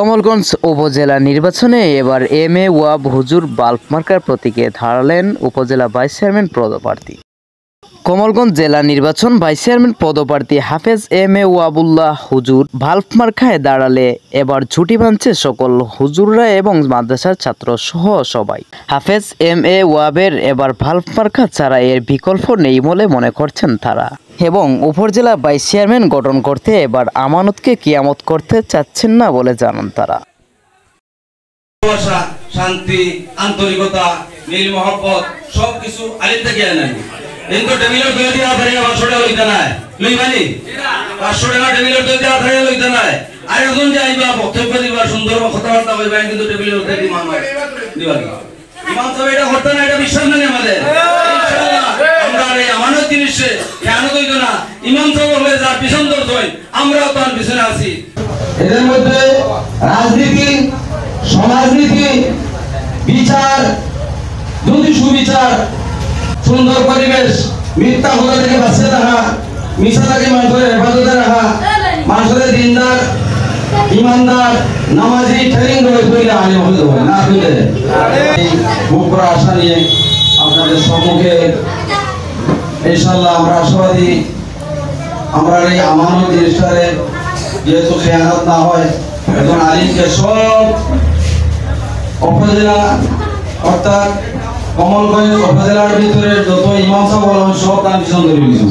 কমলগঞ্জ উপজেলা নির্বাচনে এবার এম এ ওয়াব হুজুর বাল্ব মার্কার প্রতীকে দাঁড়ালেন উপজেলা ভাইস চেয়ারম্যান পদপ্রার্থী। কমলগঞ্জ জেলা নির্বাচন ভাইস চেয়ারম্যান পদপ্রার্থী হাফেজ এম এ ওয়াবুল্লাহ হুজুর বাল্ব মার্কায় দাঁড়ালে এবার ছুটি বাঁধছে সকল হুজুররা এবং মাদ্রাসার ছাত্র সহ সবাই। হাফেজ এম এ ওয়াবের এবার বাল্ব মার্কা ছাড়া এর বিকল্প নেই বলে মনে করছেন তারা এবং উপজেলা ভাইস চেয়ারম্যান গঠন করতে এবার আমানতকে কিয়ামত করতে চাচ্ছেন না বলে জানান তারা। শান্তি, আন্তরিকতা, মিল মহব্বত সবকিছু আলিম থেকে আনেন। কিন্তু টেবিলের দই দিয়া ধরে 500 টাকা লইতে নাই লই মানি 500 টাকা টেবিলের দই দিয়া ধরে লইতে নাই। আর একজন যে আইবা বক্তব্য দিবা সুন্দর কথাবার্তা কইবা কিন্তু টেবিলের দই দি মান দিবা কি ইমাম সাহেব এটা করতে না, এটা বিশ্বাস নেই আমাদের। ইনশাআল্লাহ আমরা এই আমানত জিনিসে কেন কইতো না ইমাম সাহেব হয়ে যা পিছন ধরছই আমরাও তার পিছনে আছি। এর মধ্যে রাজনীতি, সমাজনীতি, বিচার, যদি সুবিচার, সুন্দর পরিবেশ, মিথ্যা কথা থেকে বাঁচিয়ে রাখা, মিশা থেকে মানুষের হেফাজতে রাখা, মানুষের দিনদার, ইমানদার, নামাজি ট্রেনিং করে তৈরি আনি হতে হবে না হলে মুখ করা আশা নিয়ে আপনাদের সম্মুখে ইনশাআল্লাহ আমরা আশাবাদী আমরা এই আমানত জিনিসটারে যেহেতু খেয়ানত না হয় এখন আলিমকে সব উপজেলা অর্থাৎ কমলগঞ্জ উপজেলার ভিতরে যত ইমাম সাহেব বলেন সব তার পিছন ধরে দিয়েছি।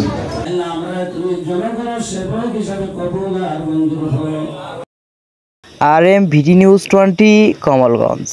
RM ভিডি নিউজ 20 কমলগঞ্জ।